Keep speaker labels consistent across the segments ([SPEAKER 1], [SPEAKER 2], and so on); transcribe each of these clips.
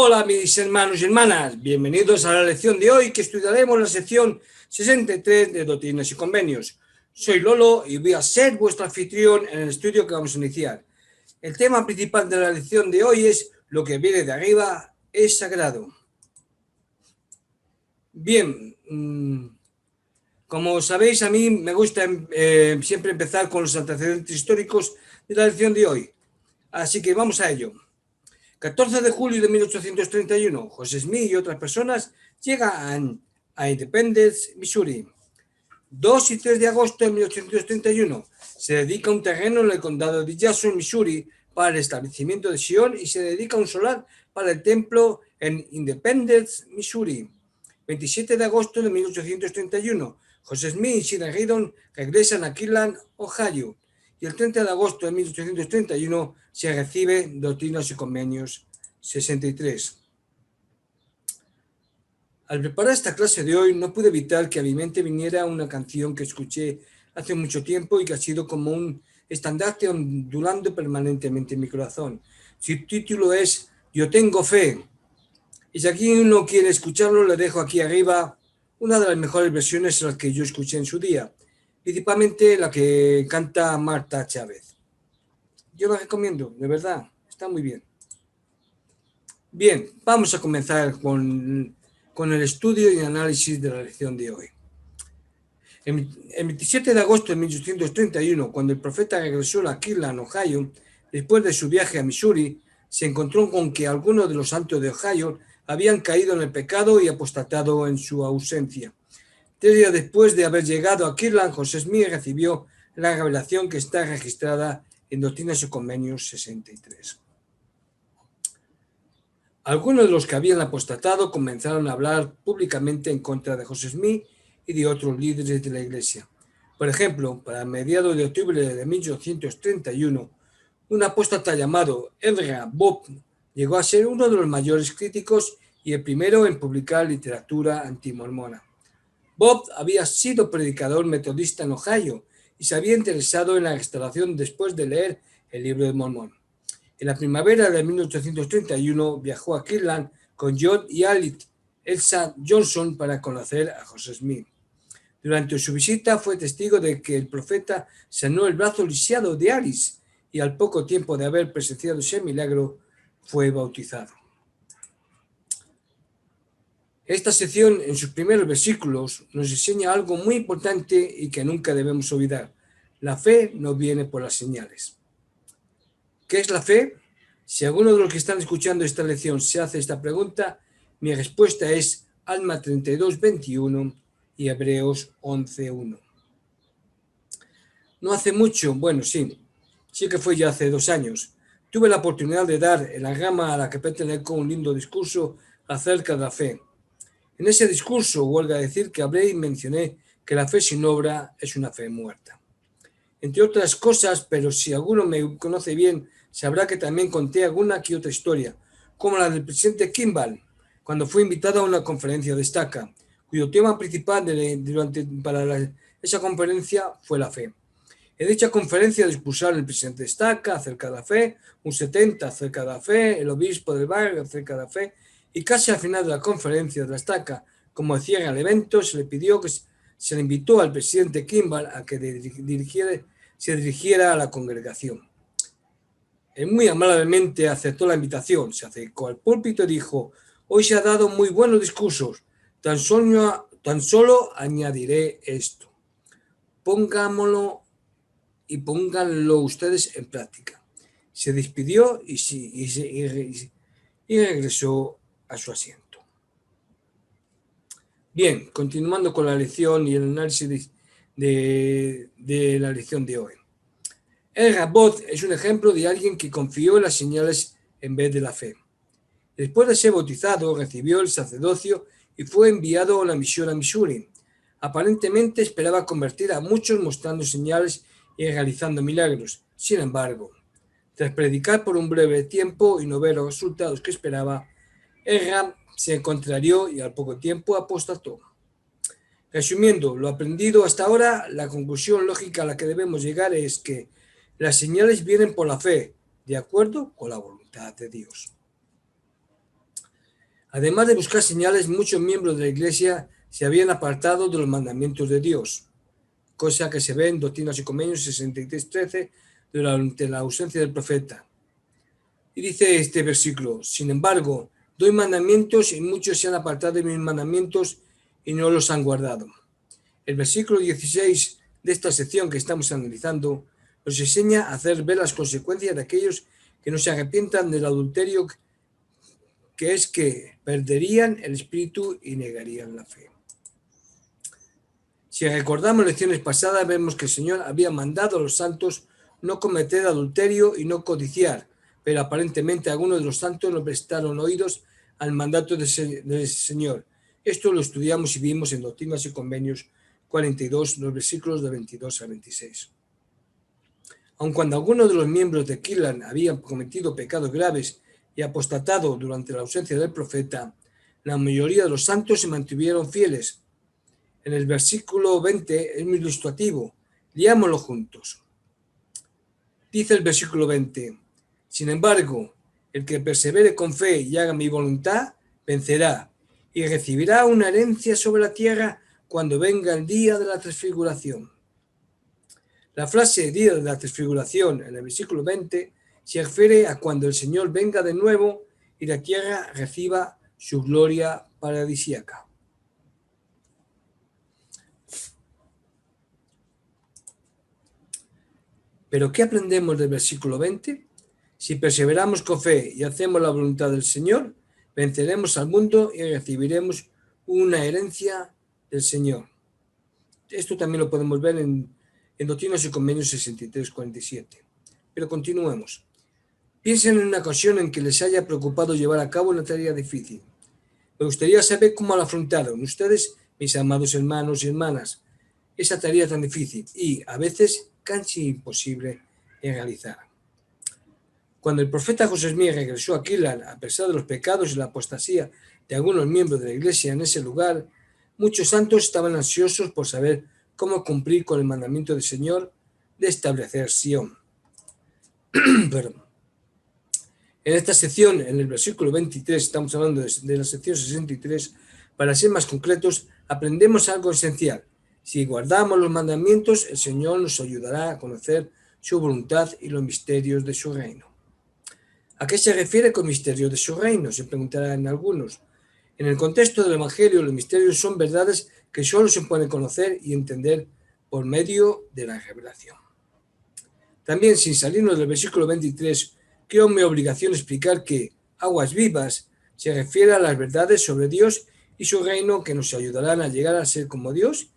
[SPEAKER 1] Hola mis hermanos y hermanas, bienvenidos a la lección de hoy que estudiaremos la sección 63 de Doctrinas y Convenios. Soy Lolo y voy a ser vuestro anfitrión en el estudio que vamos a iniciar. El tema principal de la lección de hoy es lo que viene de arriba es sagrado. Bien, como sabéis, a mí me gusta siempre empezar con los antecedentes históricos de la lección de hoy. Así que vamos a ello. 14 de julio de 1831, José Smith y otras personas llegan a Independence, Missouri. 2 y 3 de agosto de 1831, se dedica un terreno en el condado de Jackson, Missouri, para el establecimiento de Sion y se dedica un solar para el templo en Independence, Missouri. 27 de agosto de 1831, José Smith y Sidney Rigdon regresan a Kirtland, Ohio. Y el 30 de agosto de 1831 se recibe Doctrinas y Convenios 63. Al preparar esta clase de hoy no pude evitar que a mi mente viniera una canción que escuché hace mucho tiempo y que ha sido como un estandarte ondulando permanentemente en mi corazón. Su título es Yo tengo fe. Y si aquí uno quiere escucharlo, le dejo aquí arriba una de las mejores versiones a las que yo escuché en su día, principalmente la que canta Marta Chávez. Yo la recomiendo, de verdad, está muy bien. Bien, vamos a comenzar con el estudio y análisis de la lección de hoy. El 27 de agosto de 1831, cuando el profeta regresó a Kirtland, Ohio, después de su viaje a Missouri, se encontró con que algunos de los santos de Ohio habían caído en el pecado y apostatado en su ausencia. 3 días después de haber llegado a Kirtland, José Smith recibió la revelación que está registrada en Doctrinas y Convenios 63. Algunos de los que habían apostatado comenzaron a hablar públicamente en contra de José Smith y de otros líderes de la Iglesia. Por ejemplo, para mediados de octubre de 1831, un apóstata llamado Ezra Bob llegó a ser uno de los mayores críticos y el primero en publicar literatura antimormona. Bob había sido predicador metodista en Ohio y se había interesado en la restauración después de leer el libro de Mormón. En la primavera de 1831 viajó a Kirtland con John y Alice Elsa Johnson para conocer a José Smith. Durante su visita fue testigo de que el profeta sanó el brazo lisiado de Alice y al poco tiempo de haber presenciado ese milagro fue bautizado. Esta sección, en sus primeros versículos, nos enseña algo muy importante y que nunca debemos olvidar. La fe no viene por las señales. ¿Qué es la fe? Si alguno de los que están escuchando esta lección se hace esta pregunta, mi respuesta es Alma 32:21 y Hebreos 11:1. No hace mucho, bueno, sí que fue ya hace 2 años, tuve la oportunidad de dar en la rama a la que pertenezco un lindo discurso acerca de la fe. En ese discurso, huelga decir que hablé y mencioné que la fe sin obra es una fe muerta. Entre otras cosas, pero si alguno me conoce bien, sabrá que también conté alguna que otra historia, como la del presidente Kimball, cuando fue invitado a una conferencia de Estaca, cuyo tema principal esa conferencia fue la fe. En dicha conferencia discursaron el presidente de Estaca acerca de la fe, un 70 acerca de la fe, el obispo del barrio acerca de la fe, y casi al final de la conferencia de la Estaca, como decía el evento, se le pidió que se le invitó al presidente Kimball a que se dirigiera a la congregación. Él muy amablemente aceptó la invitación, se acercó al púlpito y dijo: hoy se ha dado muy buenos discursos, tan solo añadiré esto. Pónganlo ustedes en práctica. Se despidió y regresó a su asiento. Bien, continuando con la lección y el análisis de la lección de hoy. El Rabot es un ejemplo de alguien que confió en las señales en vez de la fe. Después de ser bautizado, recibió el sacerdocio y fue enviado a la misión a Missouri. Aparentemente esperaba convertir a muchos mostrando señales y realizando milagros. Sin embargo, tras predicar por un breve tiempo y no ver los resultados que esperaba, Ezra se contrarió y al poco tiempo apostató. Resumiendo lo aprendido hasta ahora, la conclusión lógica a la que debemos llegar es que las señales vienen por la fe, de acuerdo con la voluntad de Dios. Además de buscar señales, muchos miembros de la Iglesia se habían apartado de los mandamientos de Dios, cosa que se ve en Doctrinas y Convenios 63:13 durante la ausencia del profeta. Y dice este versículo: sin embargo, doy mandamientos y muchos se han apartado de mis mandamientos y no los han guardado. El versículo 16 de esta sección que estamos analizando nos enseña a hacer ver las consecuencias de aquellos que no se arrepientan del adulterio, que es que perderían el espíritu y negarían la fe. Si recordamos lecciones pasadas, vemos que el Señor había mandado a los santos no cometer adulterio y no codiciar, pero aparentemente algunos de los santos no prestaron oídos al mandato del Señor. Esto lo estudiamos y vimos en Doctrinas y Convenios 42, los versículos de 22 a 26. Aun cuando algunos de los miembros de Kilan habían cometido pecados graves y apostatado durante la ausencia del profeta, la mayoría de los santos se mantuvieron fieles. En el versículo 20 es muy ilustrativo. Leámoslo juntos. Dice el versículo 20: sin embargo, el que persevere con fe y haga mi voluntad, vencerá y recibirá una herencia sobre la tierra cuando venga el día de la transfiguración. La frase día de la transfiguración en el versículo 20 se refiere a cuando el Señor venga de nuevo y la tierra reciba su gloria paradisíaca. ¿Pero qué aprendemos del versículo 20? Si perseveramos con fe y hacemos la voluntad del Señor, venceremos al mundo y recibiremos una herencia del Señor. Esto también lo podemos ver en Doctrinas y Convenios 63:47. Pero continuemos. Piensen en una ocasión en que les haya preocupado llevar a cabo una tarea difícil. Me gustaría saber cómo la afrontaron ustedes, mis amados hermanos y hermanas, esa tarea tan difícil y, a veces, casi imposible de realizar. Cuando el profeta José Smith regresó a Kilan, a pesar de los pecados y la apostasía de algunos miembros de la iglesia en ese lugar, muchos santos estaban ansiosos por saber cómo cumplir con el mandamiento del Señor de establecer Sion. Perdón. En esta sección, en el versículo 23, estamos hablando de la sección 63, para ser más concretos, aprendemos algo esencial. Si guardamos los mandamientos, el Señor nos ayudará a conocer su voluntad y los misterios de su reino. ¿A qué se refiere con misterios de su reino?, se preguntarán algunos. En el contexto del Evangelio, los misterios son verdades que solo se pueden conocer y entender por medio de la revelación. También, sin salirnos del versículo 23, creo mi obligación explicar que aguas vivas se refiere a las verdades sobre Dios y su reino que nos ayudarán a llegar a ser como Dios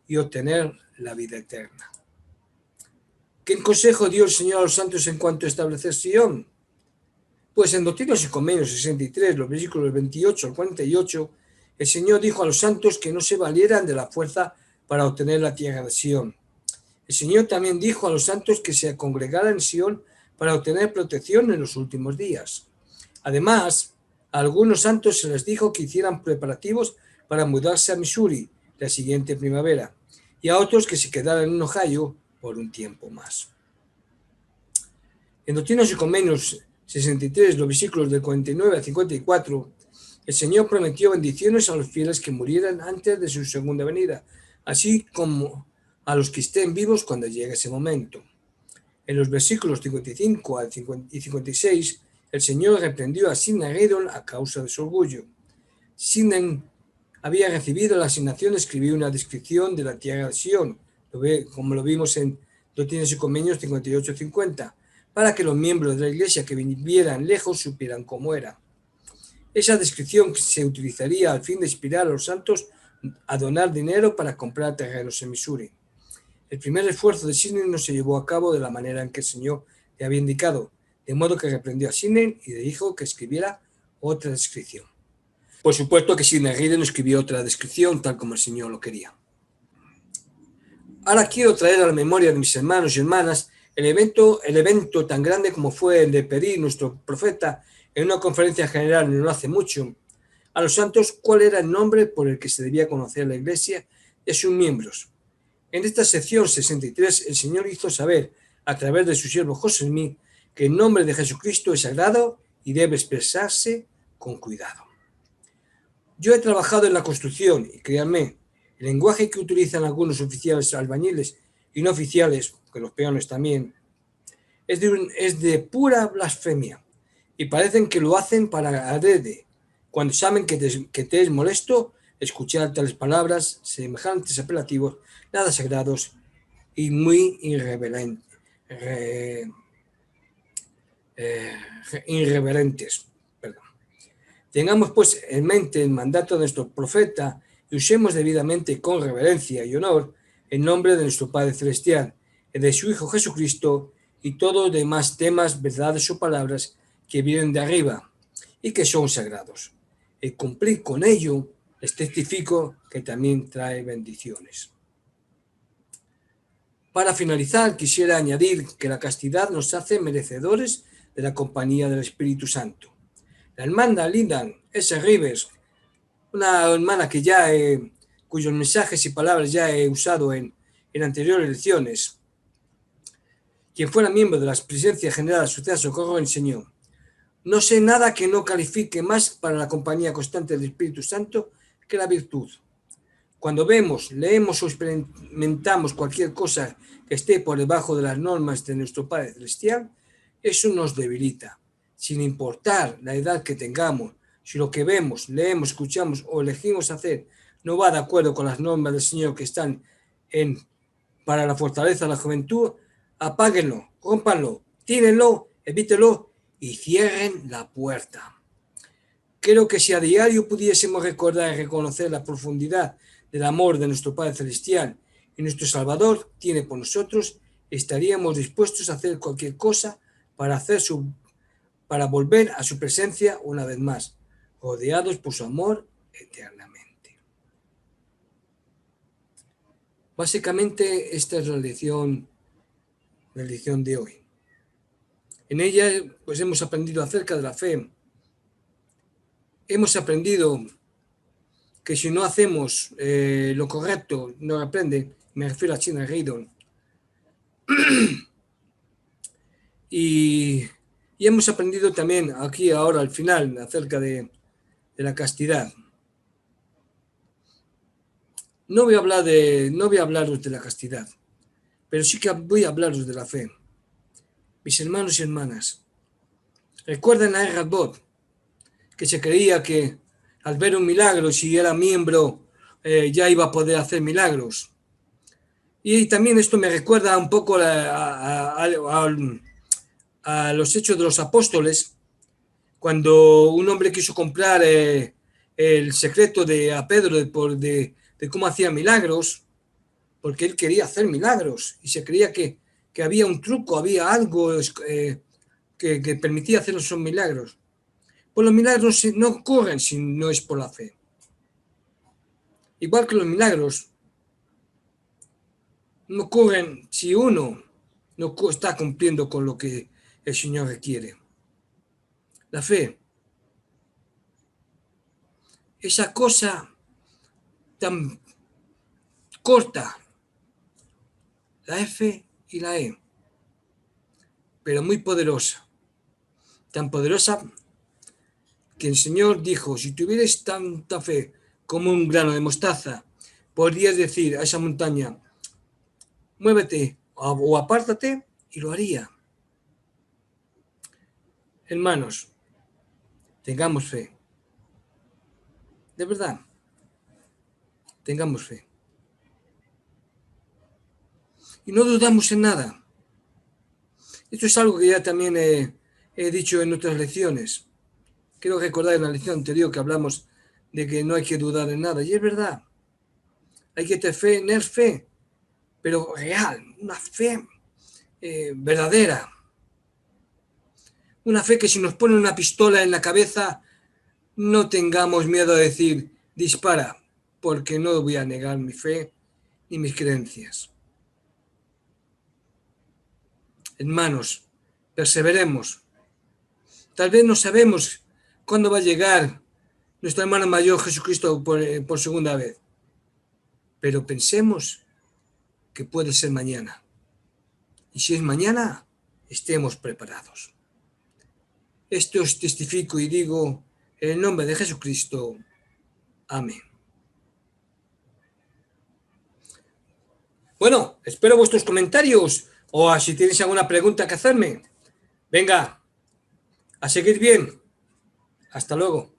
[SPEAKER 1] y obtener la vida eterna. ¿Qué consejo dio el Señor a los santos en cuanto a establecer Sion? Pues en Doctrinas y Convenios 63, los versículos 28 al 48, el Señor dijo a los santos que no se valieran de la fuerza para obtener la tierra de Sion. El Señor también dijo a los santos que se congregaran en Sion para obtener protección en los últimos días. Además, a algunos santos se les dijo que hicieran preparativos para mudarse a Missouri la siguiente primavera, y a otros que se quedaran en Ohio por un tiempo más. En Doctrinas y Convenios 63, los versículos del 49 al 54, el Señor prometió bendiciones a los fieles que murieran antes de su segunda venida, así como a los que estén vivos cuando llegue ese momento. En los versículos 55 y 56, el Señor reprendió a Sidney Rigdon a causa de su orgullo. Sidney había recibido la asignación de escribir una descripción de la tierra de Sion, como lo vimos en Doctrinas y Convenios 58-50, para que los miembros de la iglesia que vivieran lejos supieran cómo era. Esa descripción se utilizaría al fin de inspirar a los santos a donar dinero para comprar terrenos en Missouri. El primer esfuerzo de Sidney no se llevó a cabo de la manera en que el Señor le había indicado, de modo que reprendió a Sidney y le dijo que escribiera otra descripción. Por supuesto que Sidney Rigdon escribió otra descripción tal como el Señor lo quería. Ahora quiero traer a la memoria de mis hermanos y hermanas el evento tan grande como fue el de pedir nuestro profeta en una conferencia general no hace mucho a los santos cuál era el nombre por el que se debía conocer la iglesia y a sus miembros. En esta sección 63 el Señor hizo saber a través de su siervo José Smith que el nombre de Jesucristo es sagrado y debe expresarse con cuidado. Yo he trabajado en la construcción y créanme, el lenguaje que utilizan algunos oficiales albañiles y no oficiales, que los peones también, es de pura blasfemia y parecen que lo hacen para adrede, cuando saben que te es molesto escuchar tales palabras, semejantes apelativos, nada sagrados y muy irreverentes. Perdón. Tengamos pues en mente el mandato de nuestro profeta y usemos debidamente con reverencia y honor el nombre de nuestro Padre Celestial y de su Hijo Jesucristo y todos los demás temas, verdades o palabras que vienen de arriba y que son sagrados. El cumplir con ello les testifico que también trae bendiciones. Para finalizar, quisiera añadir que la castidad nos hace merecedores de la compañía del Espíritu Santo. La hermana Linda S. Rivers, una hermana que cuyos mensajes y palabras ya he usado en anteriores lecciones, quien fuera miembro de la Presidencia General de la Sociedad Socorro, enseñó: no sé nada que no califique más para la compañía constante del Espíritu Santo que la virtud. Cuando vemos, leemos o experimentamos cualquier cosa que esté por debajo de las normas de nuestro Padre Celestial, eso nos debilita, sin importar la edad que tengamos. Si lo que vemos, leemos, escuchamos o elegimos hacer no va de acuerdo con las normas del Señor que están para la fortaleza de la juventud, apáguenlo, rómpanlo, tírenlo, evítelo y cierren la puerta. Creo que si a diario pudiésemos recordar y reconocer la profundidad del amor de nuestro Padre Celestial y nuestro Salvador tiene por nosotros, estaríamos dispuestos a hacer cualquier cosa para volver a su presencia una vez más, rodeados por su amor eternamente. Básicamente esta es la lección de hoy. En ella pues hemos aprendido acerca de la fe. Hemos aprendido que si no hacemos lo correcto, no aprenden, me refiero a China Reydon. y hemos aprendido también aquí ahora al final acerca de la castidad. No voy a hablaros de la castidad, pero sí que voy a hablaros de la fe. Mis hermanos y hermanas, recuerden a Erhard Bott, que se creía que al ver un milagro, si era miembro, ya iba a poder hacer milagros. Y también esto me recuerda un poco a los Hechos de los Apóstoles, cuando un hombre quiso comprar el secreto a Pedro de cómo hacía milagros, porque él quería hacer milagros y se creía que había un truco, había algo que permitía hacer esos milagros. Pues los milagros no ocurren si no es por la fe. Igual que los milagros no ocurren si uno no está cumpliendo con lo que el Señor requiere. La fe, esa cosa tan corta, la F y la E, pero muy poderosa, tan poderosa que el Señor dijo: si tuvierais tanta fe como un grano de mostaza, podrías decir a esa montaña, muévete o apártate, y lo haría. Hermanos, tengamos fe. De verdad, tengamos fe. Y no dudamos en nada. Esto es algo que ya también he dicho en otras lecciones. Quiero recordar en la lección anterior que hablamos de que no hay que dudar en nada. Y es verdad. Hay que tener fe, pero real, una fe verdadera. Una fe que si nos pone una pistola en la cabeza, no tengamos miedo a decir, dispara, porque no voy a negar mi fe ni mis creencias. Hermanos, perseveremos. Tal vez no sabemos cuándo va a llegar nuestro hermano mayor Jesucristo por segunda vez, pero pensemos que puede ser mañana. Y si es mañana, estemos preparados. Esto os testifico y digo en el nombre de Jesucristo. Amén. Bueno, espero vuestros comentarios o si tienes alguna pregunta que hacerme. Venga, a seguir bien. Hasta luego.